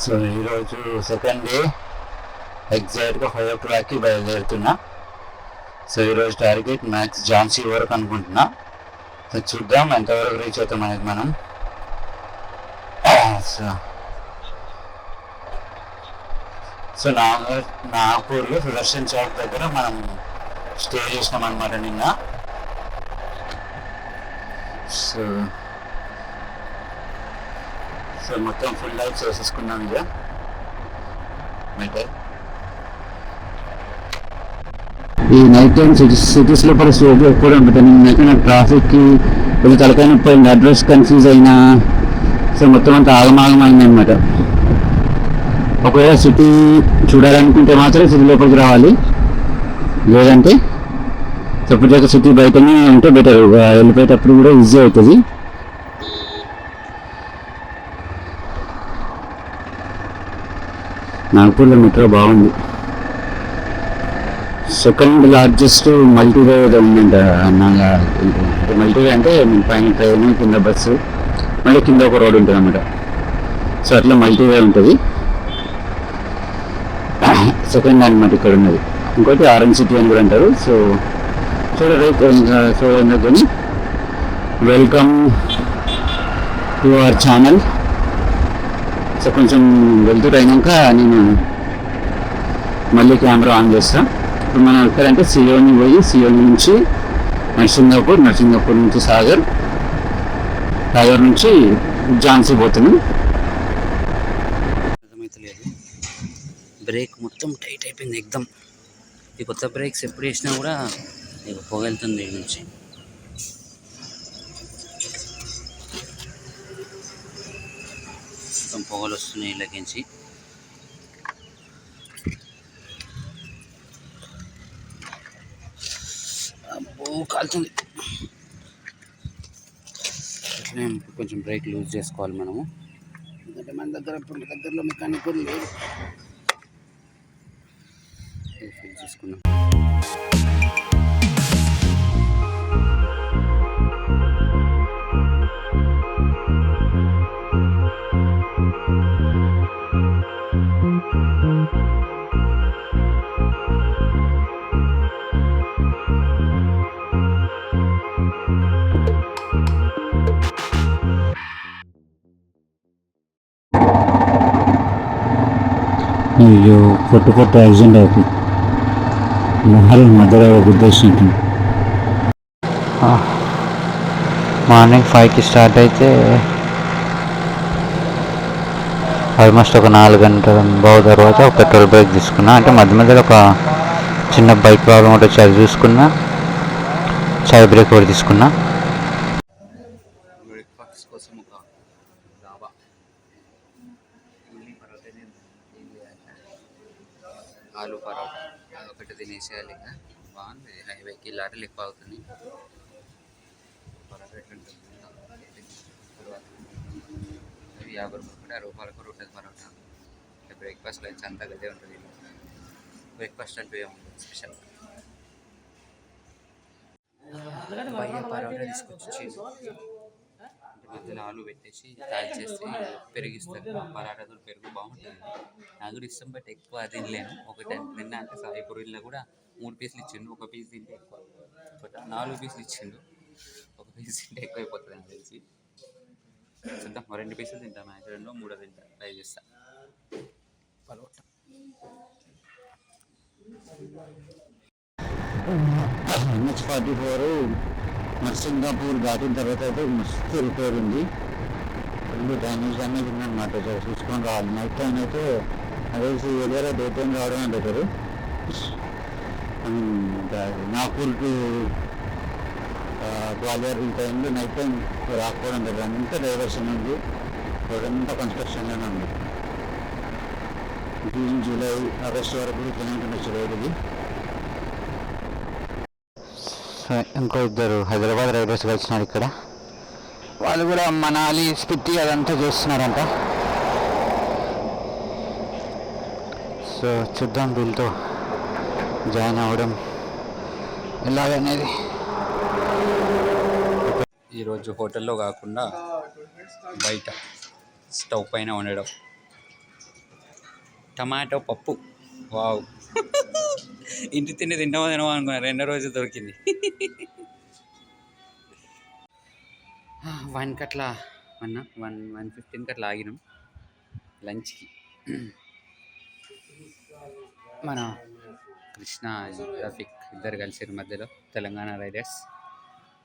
So ఈరోజు second day ఎగ్జాక్ట్గా 5 o'clockకి బయలుదేరుతున్నా. So ఈరోజు టార్గెట్ మ్యాక్స్ ఝాన్సీ వరకు అనుకుంటున్నా. సో చూద్దాం ఎంతవరకు రీచ్ అవుతాం అనేది మనం. సో నాగపూర్లో సుదర్శన్ చౌక్ దగ్గర మనం స్టే చేసినాం అనమాట నిన్న. సో మొత్తం ఫుల్ లైఫ్ చేసేసుకున్నాం ఇక ఈ నైట్ టైం సిటీస్ లోపల స్టేజ్ కూడా ఉంటుంది. నాకు ట్రాఫిక్కి కొంచెం తలకాయ నొప్పి అయింది, అడ్రస్ కన్ఫ్యూజ్ అయినా. సో మొత్తం అంతా ఆగమాగం అయింది అనమాట. ఒకవేళ సిటీ చూడాలనుకుంటే మాత్రం సిటీ లోపలికి రావాలి, లేదంటే చెప్పలేక సిటీ బయటనే ఉంటే బెటర్. వెళ్ళిపోయేటప్పుడు కూడా ఈజీ అవుతుంది. నాగపూర్లో మెట్రో బాగుంది. సెకండ్ లార్జెస్ట్ మల్టీవే ఉందంట. మల్టీవే అంటే పైన ట్రైన్, కింద బస్సు, మళ్ళీ కింద ఒక రోడ్ ఉంటుంది అన్నమాట. సో అట్లా మల్టీవే ఉంటుంది. సెకండ్ అనమాట ఇక్కడ ఉన్నది. ఇంకోటి ఆరెంజ్ సిటీ అని కూడా అంటారు. సో చూడండి, welcome to our channel. So కొంచెం వెళ్తురు అయినాక నేను మళ్ళీ కెమెరా ఆన్ చేస్తాను. ఇప్పుడు మనం ఎక్కడంటే సియోని పోయి, సియోని నుంచి నర్సింగాపూర్ నుంచి సాగర్ నుంచి ఝాన్సీ పోతున్నాం. అర్థమైతలేదు, బ్రేక్ మొత్తం టైట్ అయిపోయింది ఎగ్దమ్. ఈ కొత్త బ్రేక్స్ ఎప్పుడు వేసినా కూడా పొగెళ్తుంది దీని నుంచి. మొత్తం పొగలు వస్తున్నాయి ఇళ్ళకించి. అబ్బో కాలుతుంది. అట్లనే కొంచెం బ్రేక్ లూజ్ చేసుకోవాలి మనము, ఎందుకంటే మన దగ్గరలో మెకానిక్ కూడా లేదు. ఫిక్స్ చేసుకున్నాం. అయ్యో పొట్టు యాక్సిడెంట్ అవుతుంది. మధ్యలో గుర్తొచ్చింది. మార్నింగ్ 5కి స్టార్ట్ అయితే ఆల్మోస్ట్ ఒక 4 గంటల బాగు తర్వాత ఒక పెట్రోల్ బ్రేక్ తీసుకున్నా. అంటే మధ్యలో ఒక చిన్న బైక్ ప్రాబ్లం ఒకటి వచ్చి అది చూసుకున్నా. చాయ్ బ్రేక్ ఒకటి తీసుకున్నా. బ్రేక్ఫాస్ట్ కోసం ఒక డాబా ఆలు పరోటా అదొకటి తినేసేయాలి. ఇక బాగుంది. హైవేకి లారీలు ఎక్కువ అవుతుంది. పరోటా ఎట్లుంటుంది అవి 50 రూపాయలు, 60 రూపాయలకు ఉంటుంది పరోటా. బ్రేక్ఫాస్ట్ లంచ్ అంతా గదే ఉంటుంది. బ్రేక్ఫాస్ట్ అంటే ఏముంటుంది స్పెషల్. పరోటా తీసుకొచ్చి మధ్యలో ఆలు పెట్టేసి కాల్చేసి పెరిగిస్తారు. పరాటాతో పెరుగు బాగుంటుంది. నాకు కూడా ఇష్టం, బట్ ఎక్కువ తినలేను. ఒకటి తిన్నా అంటే సాయిపూరిలో కూడా 3 పీసులు ఇచ్చిండు. ఒక పీస్ తింటే ఎక్కువ, 4 పీసులు ఇచ్చిండు. ఒక పీస్ తింటే ఎక్కువ అయిపోతుంది అని తెలిసి చూద్దాం. 2 పీసులు తింటాను. 2 3 తింటా, ట్రై చేస్తా. పరోటా NH44 నర్సింగాపూర్ దాటిన తర్వాత అయితే మస్తు రిపేర్ ఉంది. ఫుల్ డ్యామేజ్ ఉందన్నమాట. చూసుకొని రావాలి. నైట్ టైం అయితే అదే ఏరియాలో డే టైం రావడమే బెటరు. నాగపూర్ టు గ్వాలియర్ ఈ టైంలో నైట్ టైం రాకపోవడం బెటర్. అంతా డైవర్షన్ ఉంది, రోడ్డంతా కన్స్ట్రక్షన్లోనే ఉంది. జూన్, జూలై, ఆగస్టు వరకు ఇట్లనే ఉండొచ్చు రోడ్ ఇది. ఇంకో ఇద్దరు హైదరాబాద్ రైడర్స్ వచ్చినారు ఇక్కడ. వాళ్ళు కూడా మనాలి, స్పితి అదంతా చేస్తున్నారంట. సో చూద్దాం వీళ్ళతో జాయిన్ అవ్వడం ఎలాగనేది. ఈరోజు హోటల్లో కాకుండా బయట స్టవ్ పైన వండడం టమాటో పప్పు. వావ్. ఇంటి తిండి తింటామో తినమో అనుకున్నా, రెండో రోజు దొరికింది. 1కి అట్లా 1:15కి అట్లా ఆగినాం లంచ్కి. మన కృష్ణ రఫీక్ ఇద్దరు కలిసారు మధ్యలో, తెలంగాణ రైడర్స్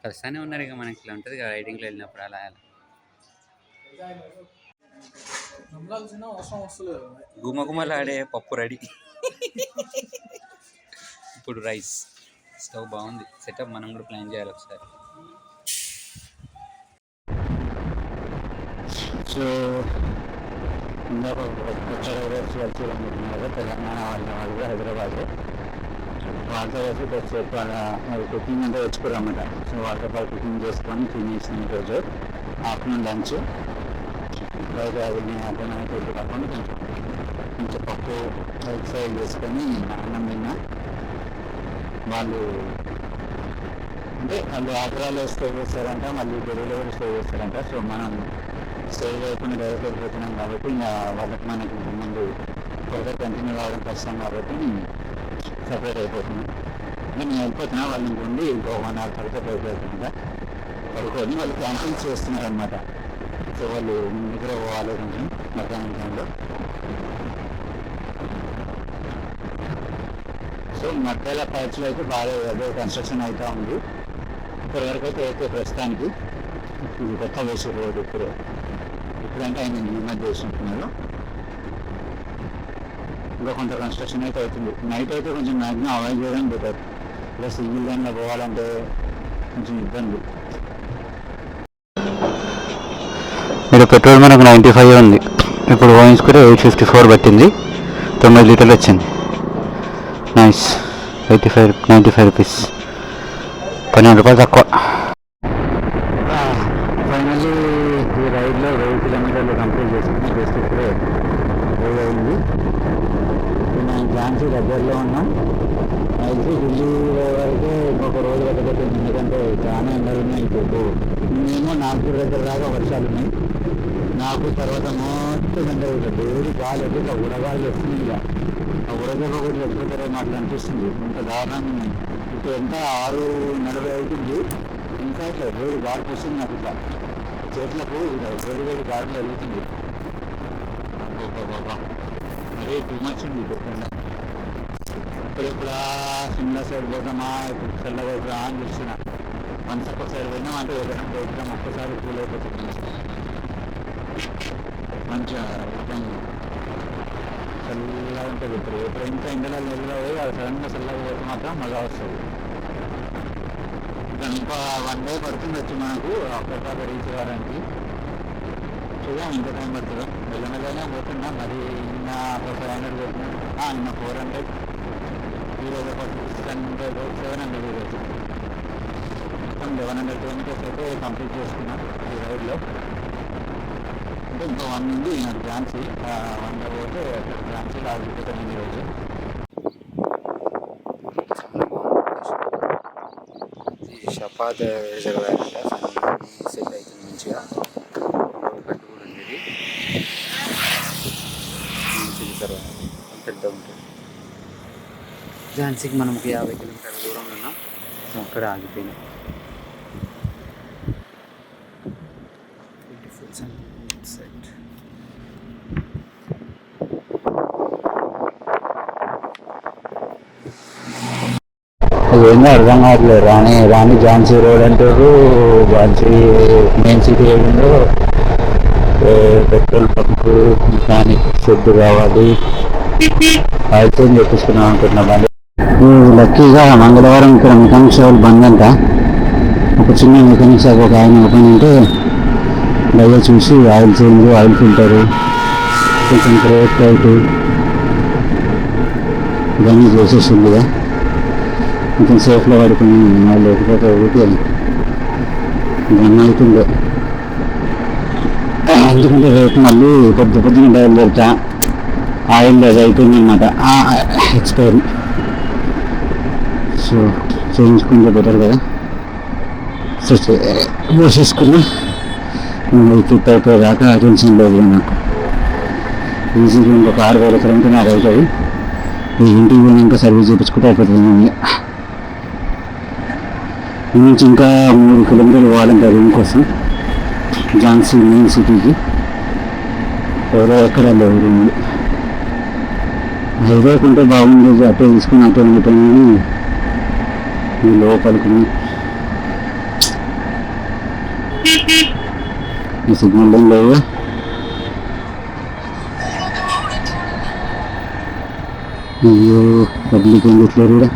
కలుస్తూనే ఉన్నారు. ఇక మనకి ఇట్లా ఉంటుంది కదా రైడింగ్లో వెళ్ళినప్పుడు, అలా అలా గుమగుమలాడే పప్పు రెడీ. ఇప్పుడు రైస్. స్టవ్ బాగుంది సెటప్, మనం కూడా ప్లాన్ చేయాలి ఒకసారి. సో ఇందాక కొత్త రైడర్స్ వచ్చి అనుకుంటున్నారు తెలంగాణ వాళ్ళు హైదరాబాద్. వాళ్ళతో వచ్చి కొద్దిసేపు అలా కుకింగ్ అంతా తెచ్చుకోరన్నమాట. సో వాళ్ళతో పాటు కుకింగ్ చేసుకొని తినేసిన రోజు ఆఫ్టర్నూన్ లంచ్ బయట అది అర్థమైన కొద్ది కాకుండా కొంచెం పప్పు రైట్ సైడ్ చేసుకొని అన్నం తిన్నా. వాళ్ళు ఆగ్రాలో స్టే చేస్తారంట, మళ్ళీ ఢిల్లీలో కూడా స్టే చేస్తారంట. సో మనం స్టే చేయకుండా డైరెక్ట్ వెళ్ళిపోతున్నాం కాబట్టి ఇంకా వాళ్ళకి మనకి ముందు త్వరగా కంటిన్యూ కావడం కష్టం కాబట్టి సపరేట్ అయిపోతున్నాం. నేను వెళ్ళిపోతున్నా, వాళ్ళు ఇంకొండి ఇంకో 1 hour తర్వాత అయిపోతుందా పడుకొని వాళ్ళు క్యాంపింగ్ చేస్తున్నారు అనమాట. సో వాళ్ళు నిద్ర పోవాలి కొంచెం మధ్యాహ్నం టైంలో. సో మధ్యలో ప్యాచ్లో అయితే బాగా అదే కన్స్ట్రక్షన్ అవుతూ ఉంది. ఇప్పటివరకు అయితే ప్రస్తుతానికి ఇది కొత్త వేసే రోడ్డు ఇప్పుడంటే ఆయన నిర్మాణం చేస్తుంటున్నారు. ఇంకా కొంత కన్స్ట్రక్షన్ అయితే అవుతుంది. నైట్ అయితే కొంచెం మ్యాక్సిమం అవాయిడ్ చేయడం బెటర్. ప్లస్ ఈ లైన్లో పోవాలంటే కొంచెం ఇబ్బంది. ఇక్కడ పెట్రోల్ మనకు 95 ఉంది, ఇప్పుడు పోయించుకుంటే 854 పట్టింది, 9 లీటర్లు వచ్చింది. నైస్. 95 రూపీస్, 12 రూపాయలు తక్కువ. ఫైనల్లీ ఈ రైడ్లో 1000 కిలోమీటర్లు కంప్లీట్ చేసుకుని జస్ట్ ఇప్పుడే అయింది. మేము ఝాన్సీ దగ్గరలో ఉన్నాం. అయితే ఢిల్లీ వరకే ఇంకొక రోజు పట్టబోతుంది, ఎందుకంటే చాలా ఎండలు ఉన్నాయి. ఇప్పుడు మేము నాగపూర్ దగ్గర దాకా వర్షాలు ఉన్నాయి. నాకు తర్వాత మొత్తం ఎండ అవుతుంది. ఏది గాలి అయితే ఇట్లా ఉడగాలి వస్తుంది. ఇక ఆ ఉడగ ఒకటి ఎప్పుడైతే మాటలు అనిపిస్తుంది, ఇంత దారుణంగా ఉన్నాయి. ఇప్పుడు ఎంత 6:40 అవుతుంది, ఇంకా ఇట్లా వేడి గాలి వస్తుంది. నాకు ఇట్లా చేతులకు ఇలా వేడి గాలి వెళ్తుంది. బాబా మరీ టూ మచ్ ఉంది. ఇప్పుడు సిమ్లా సైడ్ పోతామా, ఇప్పుడు చల్లగా అవుతుందా అని చూస్తున్నా. వన్స్ ఒక్క సైడ్ పోయినాం అంటే ఏదైనా పోతాం, ఒక్కసారి కూల్ అయిపోతుంది. మంచిగా చల్లగా ఉంటుంది. ఇప్పుడు ఇంకా ఎండలో నెలలో పోయి అది సడన్గా చల్లగా పోతే మాత్రం మజా వస్తుంది. ఇంకా 1 day పడుతుంది వచ్చి మనకు అక్కడ దాకా రీచ్ కావడానికి. చూద్దాం ఎంత టైం పడుతుందో. మెల్లమెల్లనే పోతున్నా. మరి నిన్న 500 పెట్టినా, నిన్న 400, ఈరోజు 600, 700 ఈరోజు. మొత్తం 1100 కిలోమీటర్స్ అయితే కంప్లీట్ చేసుకున్నాం ఈ రైడ్లో. అంటే ఇంకో 1 ఉంది నాకు ఝాన్సీ. 1 పోతే ఝాన్సీలో ఆగిపోతాను ఈరోజు. షపాద్ రిజర్వాయర్ అంట, సెట్ అవుతుంది మంచిగా. కట్టు కూడా ఉంది, పెద్ద ఉంటుంది. ఝాన్సీకి మనం 50 కిలోమీటర్ల దూరంలో ఉన్నాం. అక్కడ ఆగిపోయినాం. అదేందో అర్థం కావట్లేదు. రాణి ఝాన్సీ రోడ్ అంటారు, ఝాన్సీ మెయిన్ సిటీ ఏదో పెట్రోల్ పంపు మెకానిక్ షెడ్ కావాలి, ఆయిల్ చేంజ్ చేపించుకున్నాం అనుకుంటున్నాం. లక్కీగా మంగళవారం ఇక్కడ మెకానిక్ షాప్ బంద్ అంట. ఒక చిన్న మెకానిక్ షాప్ ఒక ఆయన ఓపెన్ ఉంటే దయ చూసి ఆయిల్ చేంజ్, ఆయిల్ ఫిల్టరు, కొంచెం బ్రేక్ లైట్ ఇవన్నీ చేసేసిందిగా కొంచెం సేఫ్లో పడుకుని, లేకపోతే ఊరికే గన్ అవుతుండే. ఎందుకంటే రేపు మళ్ళీ పొద్దున బయలుదేరుతా. ఆయిల్ అది అయిపోయిందన్నమాట, ఎక్స్పైరీ. సో చేయించుకుంటే బెటర్ కదా. సో పోసేసుకున్నా. ఫిట్ అయిపోయేదాకా టెన్షన్ లేదు నాకు. ఈజీగా ఇంకొక 6,000 కిలోమీటర్ నాకు అవుతుంది. ఈ ఇంటికి పోయినాక సర్వీస్ చేయించుకుంటే అయిపోతుంది. ఈ నుంచి ఇంకా 3 కిలోమీటర్లు పోవాలంటే రూమ్ కోసం ఝాన్సీ మెయిన్ సిటీకి. ఎవరో ఎక్కడ లేవు రూమ్లు. హైవే ఉంటే బాగుండేది, అటే తీసుకుని అటే ఉంటాను. కానీ ఈ లోపలికి ఈ సిగ్నల్ ఏం లేవు. అయ్యో పబ్లిక్ ఏం పెట్టలేరు కూడా.